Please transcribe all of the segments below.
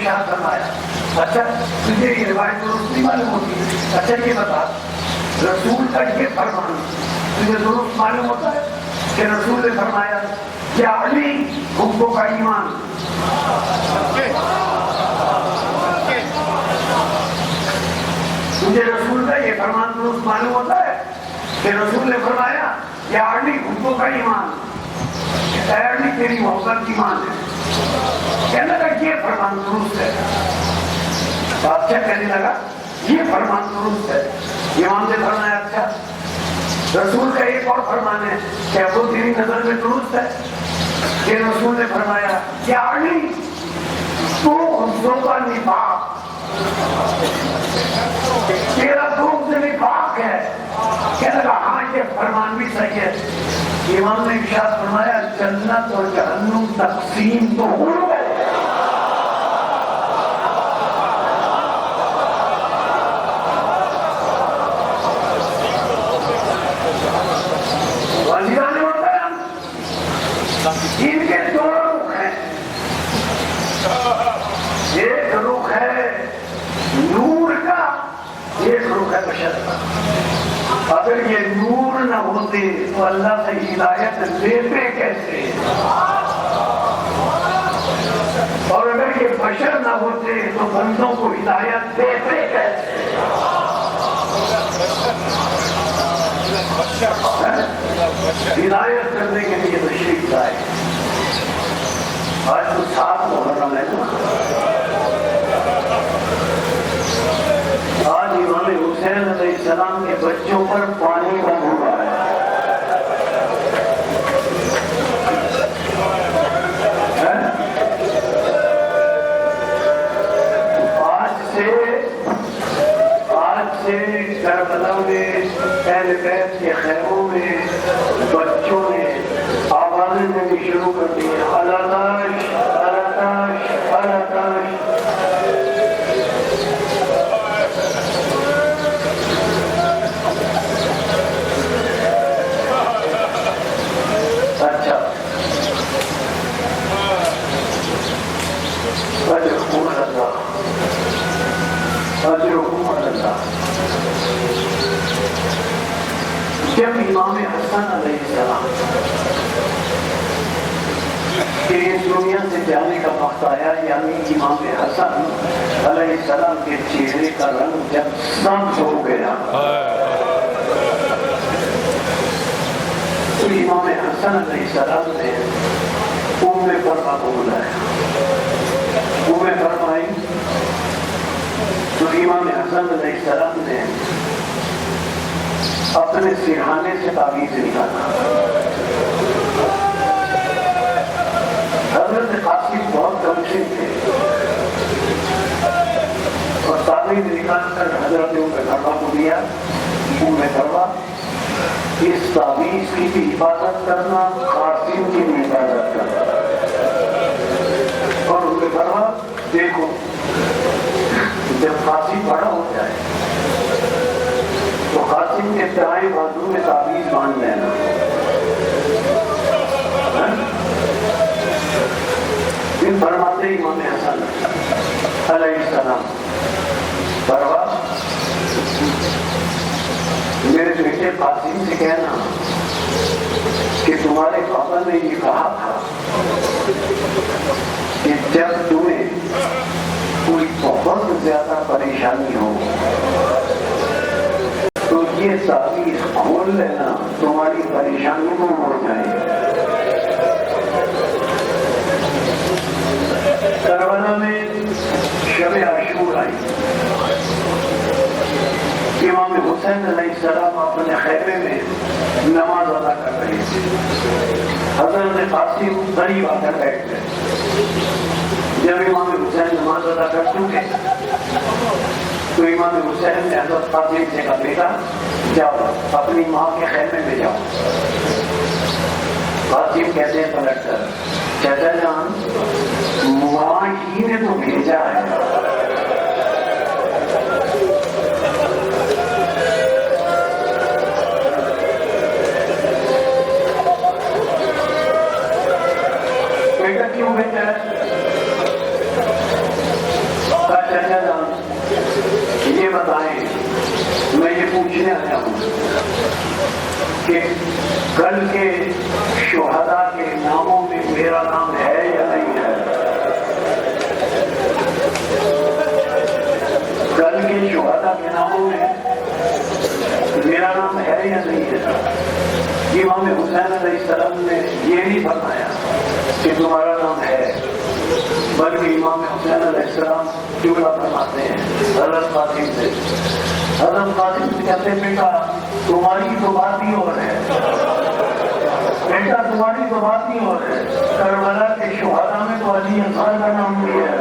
ارشاد فرمایا اچھا تجھے یہ روایت درست نہیں معلوم ہوتی؟ اچھا یہ بتا رسول کا یہ فرمان تجھے درست معلوم ہوتا ہے کہ رسول نے فرمایا کیا علی حکموں کا ایمان؟ تجھے رسول کا یہ فرمان درست معلوم ہوتا ہے کہ رسول نے فرمایا یا علی حکموں کا ایمان؟ اے علی تیری محبت ایمان ہے۔ کہنے لگا یہ فرمان درست ہے۔ بادشاہ کہنے لگا یہ فرمان درست ہے۔ امام نے فرمایا اچھا رسول کا ایک اور فرمان ہے کہ وہ تیری نظر میں درست ہے کہ رسول نے فرمایا یا علی تو حسنوں کا نفاق تیرا دوست نفاق ہے۔ کہنے لگا ہاں یہ فرمان بھی صحیح ہے۔ امام نے ارشاد فرمایا جنت اور جہنم تقسیم تو ہو گئے۔ وزیرانے ہوتا ہے ان کے دو رخ ہیں، ایک رخ ہے نور کا، ایک رخ ہے بشر کا۔ اگر یہ نور نہ ہوتے تو اللہ سے ہدایت لیتے کیسے؟ اور اگر یہ بشر نہ ہوتے تو بندوں کو ہدایت دیتے کیسے؟ ہدایت کرنے کے لیے تشریف لائے۔ آج تو 7 محرم ہے نا، آج امام حسین علیہ السلام کے بچوں پر پانی بند ہوا ہے۔ آج سے کربلا میں اہل بیت کے خیموں میں بچوں نے آوازیں دینی شروع کر دی، الاتاش الاتاش الاتاش۔ جب امام حسن علیہ السلام کے اس دنیا سے جانے کا وقت آیا، یعنی امام حسن علیہ السلام کے چہرے کا رنگ جب سبز ہو گیا تو امام حسن علیہ السلام نے ام فرما کو بلایا۔ ام فرمائی تو امام حسن علیہ السلام نے اپنے سرہانے سے تعویذ نکالا۔ حضرت قاسم بہت کمسن تھے اور تعویذ نکال کر حضرت گھروا کو دیا۔ ام گھروا اس تعویذ کی بھی حفاظت کرنا، قاسم کی بھی حفاظت کرنا۔ اور ام گھروا دیکھو جب قاسم بڑا ہو جائے تو قاسم کے دائیں بازو میں تعویذ باندھ لینا۔ پھر فرماتے امام حسن علیہ السلام پروا میرے بیٹے قاسم سے کہنا کہ تمہارے پاپا نے یہ کہا تھا کہ جب تمہیں کوئی بہت زیادہ پریشانی ہو تو یہ تعویذ کھول لینا، تمہاری پریشانی کو ہو جائے۔ کربلا میں شب عاشور آئی، امام حسین علیہ السلام اپنے خیمے میں نماز ادا کر رہے تھے۔ حضرت قاسم قریب آ کر بیٹھ گئے۔ جب امام حسین نماز ادا کر چکے تو امام حسین نے حضرت قاسم سے کہا بیٹا جاؤ اپنی ماں کے خیمے میں جاؤ۔ قاسم کہتے ہیں پلٹ کر چچا جان ماں ہی نے تو بھیجا ہے۔ بیٹا کیوں بھیجا ہے؟ پوچھنے آیا ہوں کہ کل کے شہداء کے ناموں میں میرا نام ہے یا نہیں ہے؟ کل کے شہداء کے ناموں میں میرا نام ہے یا نہیں ہے؟ امام حسین علیہ السلام نے یہ نہیں فرمایا کہ تمہارا نام ہے، بلکہ امام حسین علیہ السلام جملہ فرماتے ہیں حضرت قاسم سے. حضرت قاسم سے کہتے ہیں بیٹا تمہاری تو بات ہی اور ہے، بیٹا تمہاری تو بات ہی اور ہے. کربلا کے شہداء میں تو علی اصغر کا نام بھی ہے.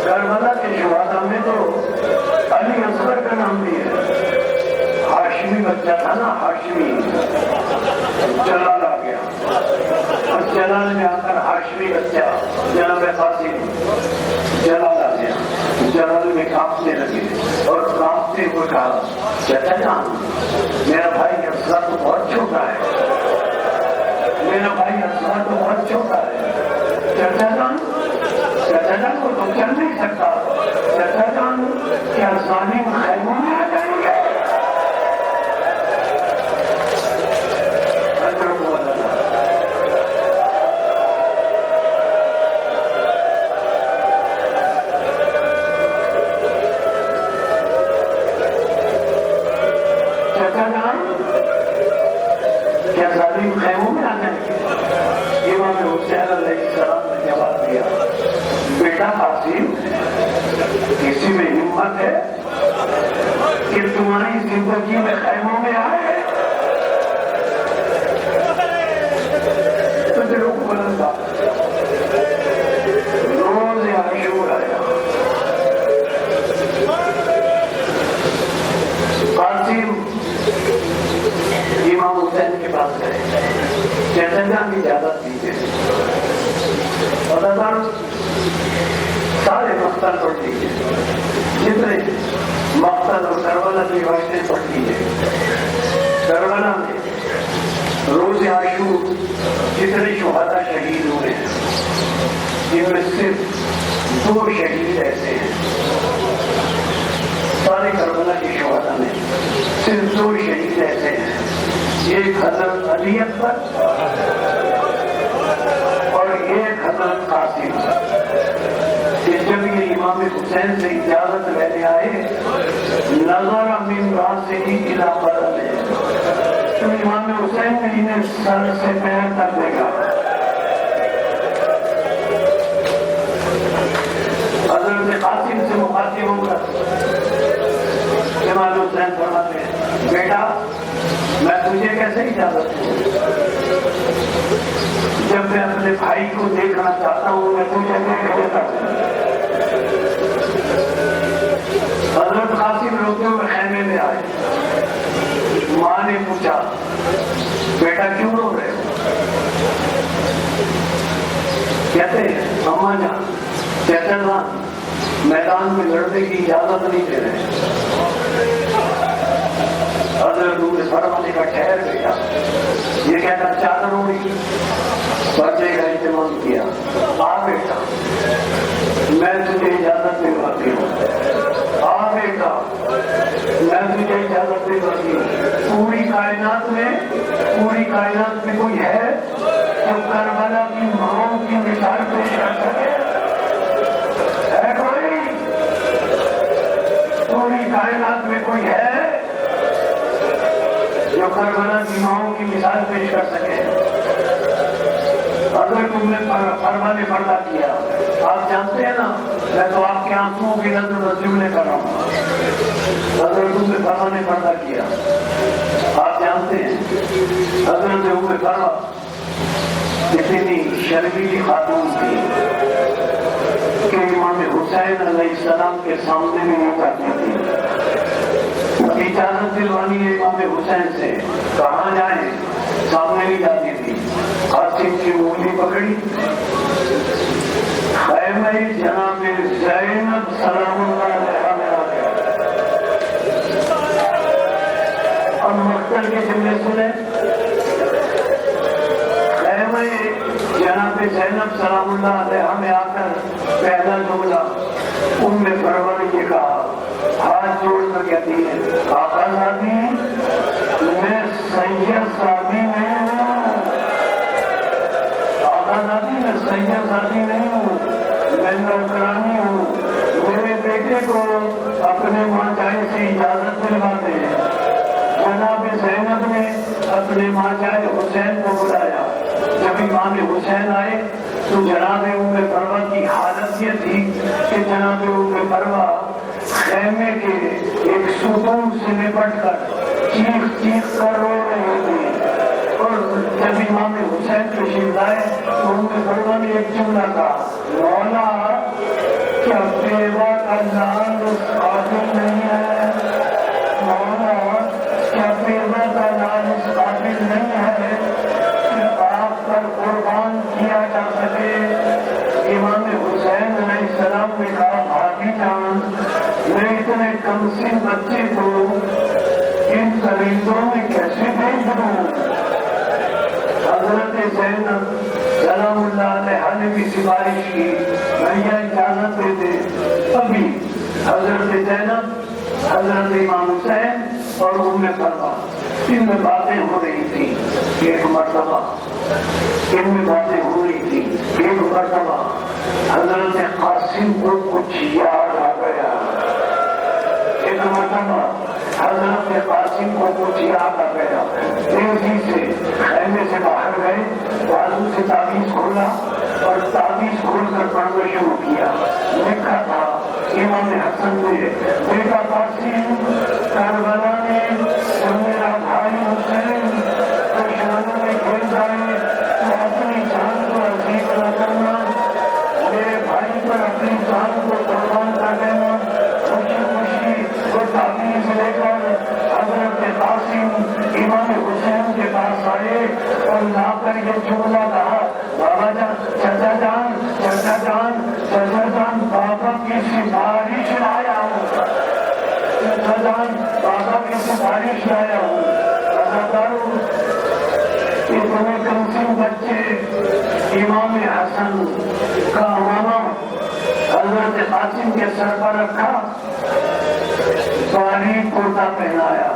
کربلا کے شہداء میں تو علی اصغر کا نام بھی ہے. ہاشمی بچہ تھا نا، ہاشمی، جلال آ گیا، اور جلال میں آ کر ہاشمی بچہ جناب قاسم، جلال آ گیا. جلال میں کانپنے لگے اور کانپتے ہوئے کہا چچا جان میرا بھائی اصغر تو بہت چھوٹا ہے، میرا بھائی اصغر تو بہت چھوٹا ہے. چچا جان کو تو چل نہیں سکتا. چچا جان کیا ظالم خیموں میں آ جائیں گے؟ چچا جان کیا ظالم خیموں میں آ جائیں گے؟ امام حسین علیہ السلام نے جواب دیا بیٹا قاسم کسی میں ہمت ہے کہ تمہاری زندگی میں خیموں میں آئے؟ تو دلوں کو بلندا روز عاشور آیا. قاسم امام حسین کے پاس گئے، چچا جان کی اجازت دیجیے. سارے مقتل پڑھ لیجیے، جتنے مقتل اور کربلا کی روایتیں پڑھ لیجیے. کربلا میں روز عاشور جتنے شہداء شہید ہوئے ہیں جن میں صرف 2 شہید ایسے ہیں. سارے کربلا کے شہداء میں صرف 2 شہید ایسے ہیں. ایک حضرت علی اکبر اور ایک حضرت قاسم. کہ جب یہ امام حسین سے اجازت لینے آئے نظر من راسہ الی قدمہ، تو امام حسین نے انہیں سر سے پیر تک دیکھا. حضرت قاسم سے مخاطب ہو کر امام حسین فرماتے ہیں بیٹا میں تجھے کیسے اجازت دوں؟ جب میں اپنے بھائی کو دیکھنا چاہتا ہوں میں تجھے دیکھ لیتا ہوں. حضرت قاسم روتے ہوئے خیمے میں آئے. ماں نے پوچھا بیٹا کیوں رو رہے ہو؟ کہتے ہیں اماں جان چچا جان میدان میں لڑنے کی اجازت نہیں دے رہے. حضرت فرمانے کا ٹھہر گیا. یہ کہتا چادر ہوئی بچے کا اہتمام کیا. آ بیٹا میں تجھے اجازت دلواتی ہوں، آ بیٹا میں تجھے اجازت دلواتی ہوں. پوری کائنات میں کوئی ہے جو کربلا کی ماؤں کی مثال پیش کر سکے؟ ہے کوئی؟ پوری کائنات میں کوئی ہے جو کربلا کی ماؤں کی مثال پیش کر سکے؟ اگر تم نے فرمانے پردہ کیا، آپ جانتے ہیں نا میں تو آپ کے آنکھوں کی نظر جملے کر رہا ہوں. اگر تم نے فرمانے پردہ کیا، آپ جانتے ہیں حضرت ام فرما اتنی شرمیلی خاتون تھی کہ امام حسین علیہ السلام کے سامنے بھی نہیں کرتی تھی. اجازت دلوانی ہے امام حسین سے، کہاں جائیں سامنے نہیں جاتی تھی. قاسم کی انگلی پکڑی، خیمہ جناب زینب سلام اللہ علیہا میں آ گیا. اب مقتل کے جملے سنے. خیمہ جناب زینب سلام اللہ علیہ میں آ کر پہلا جملہ ام پرور نے کہا، ہاتھ جوڑ کر کہتی ہے، آقا زادی میں سید زادی نہیں ہوں، آقا زادی میں سید زادی نہیں ہوں، میں نوکرانی ہوں، میرے بیٹے کو اپنے ماجائے سے اجازت دلوا دے۔ جناب زینب نے اپنے ماجائے حسین کو بلایا۔ جب امام حسین آئے تو جناب ام پروا کی حالت یہ تھی کہ جناب ام پروا خیمے کے ایک ستون سے لپٹ کر چیخ چیخ کر رو رہی تھی، اور جب امام حسین تشریف لائے تو ام پروا نے ایک جملہ کہا، مولا کیا بیوہ کا لال اس قابل نہیں ہے، مولا کیا بیوہ کا لال اس قابل نہیں ہے کہ آپ پر قربان کیا جا سکے۔ امام حسین علیہ السلام نے کہا، بھابھی جان میں اتنے کم سن بچے کو ان کلیندوں میں کیسے بھیج دوں؟ حضرت زینب سلام اللہ علیہ نے بھی سفارش کی، بھیا اجازت دے دے۔ ابھی حضرت زینب، حضرت امام حسین اور ام پروا ان میں باتیں ہو رہی تھی۔ ایک مرتبہ ان میں باتیں ہو رہی تھی، ایک مرتبہ حضرت قاسم کو کچھ یاد آ گیا، ایک مرتبہ حضرت قاسم کو کچھ یاد آ گیا، تیزی سے خیمے سے باہر گئے، بازو سے تعویذ کھولا اور تعویذ کھول کر پڑھنا شروع کیا۔ لکھا تھا امام حسن نے، بیٹا قاسم کربلا میں جب میرا بھائی حسین دشمنوں میں گر جائے تو اپنی جان کو عزیز نہ کرنا، میرے بھائی پر اپنی جان کو قربان کر دینا۔ خوشی خوشی وہ تعویذ لے کر حضرت قاسم امام حسین کے پاس آئے اور لا کر یہ جملہ کہا، بابا جان، چچا جان، چچا جان، چچا جان، بابا کی سفارش لایا ہوں، چچا جان، بابا کی سفارش لایا ہوں۔ اتنے کمسن بچے امام حسن کا امامہ حضرت قاسم کے سر پر رکھا، باریک کرتا پہنایا،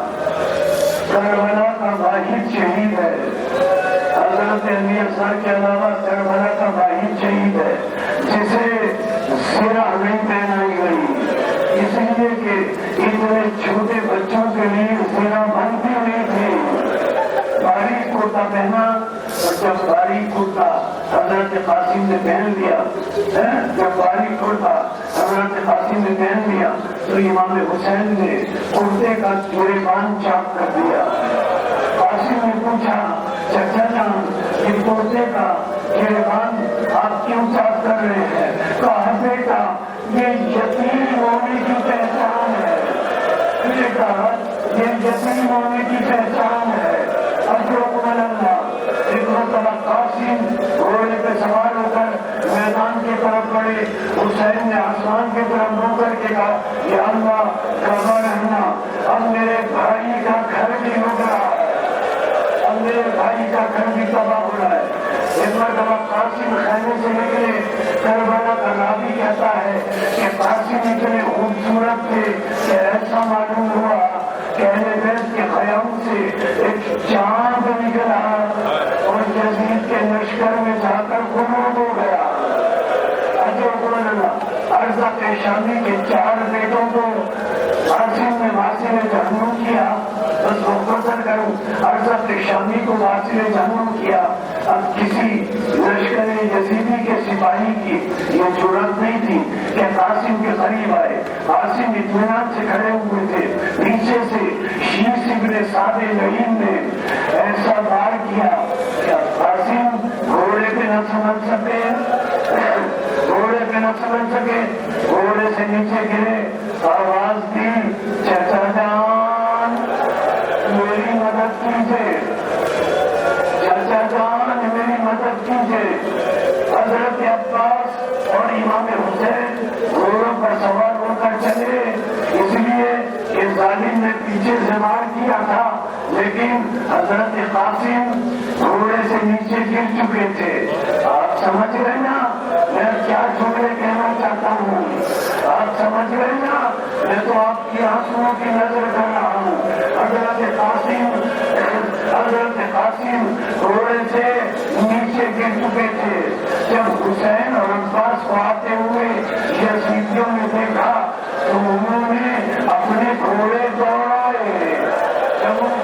کربلا کا واحد شہید ہے، حضرت امیر سر کے علاوہ کربلا کا واحد شہید ہے جسے سرہ نہیں پہنائی گئی، اس لیے کہ اتنے چھوٹے بچوں کے لیے سرہ بنتی نہیں تھی۔ باریک کرتا پہنا، اور جب باریک کرتا حضرت قاسم نے پہن لیا، جب باریک کرتا حضرت قاسم نے پہن لیا تو امام حسین نے کرتے کا گریبان چاک کر دیا۔ قاسم نے پوچھا، چچا جان یہ کرتے کا گریبان آپ کیوں چاک کر رہے ہیں؟ کہا، بیٹا یہ یتیم ہونے کی پہچان ہے، بیٹا یہ یتیم ہونے کی پہچان ہے۔ ایک مرتبہ قاسم گھوڑے پہ سوار ہو کر میدان کی طرف بڑھے، حسین نے آسمان کی طرف منہ کر کے کہا، یا اللہ کعبہ رہنا، اب میرے بھائی کا گھر بھی ہو رہا ہے، اب میرے بھائی کا گھر بھی تباہ ہو رہا ہے۔ ایک مرتبہ قاسم خیمے سے نکلے، کربلا کا راوی کہتا ہے کہ قاسم اتنے خوبصورت تھے کہ ایسا معلوم ہوا کہ اہل بیت کے خیام سے ایک چاند نکلا اور یزید کے لشکر میں جا کر غروب ہو گیا۔ عرضہ پیشانی کے 4 بیٹوں کو قاسم نے واصل جہنم کیا، بس مختصر کروں، عرضہ پیشانی کو واصل جہنم کیا۔ اب کسی لشکر یزیدی کے سپاہی کی یہ جرأت نہیں تھی کہ قاسم کے قریب آئے۔ قاسم اطمینان سے کھڑے ہوئے تھے، پیچھے سے شیش ابن سعد لعین نے ایسا وار کیا کہ قاسم گھوڑے پہ نہ سمجھ سکے، گھوڑے پہ نہ سمجھ سکے، گھوڑے سے نیچے گرے، آواز دی، چچا جان میری مدد کیجیے، چچا جان میری مدد کیجیے۔ حضرت عباس اور امام حسین گھوڑوں پر سوار ہو کر چلے، اس لیے کہ ظالم نے پیچھے سے وار کیا تھا، لیکن حضرت قاسم گھوڑے سے نیچے گر چکے تھے۔ آپ سمجھ گئے نا میں کیا جملے کہنا چاہتا ہوں؟ آپ سمجھ گئے نا؟ میں تو آپ کی آنسوؤں کی نظر کر رہا ہوں۔ حضرت قاسم گھوڑے سے نیچے گر چکے تھے۔ جب حسین اور عباس کو آتے ہوئے یزیدیوں نے دیکھا تو انہوں نے اپنے گھوڑے دوڑائے۔ جب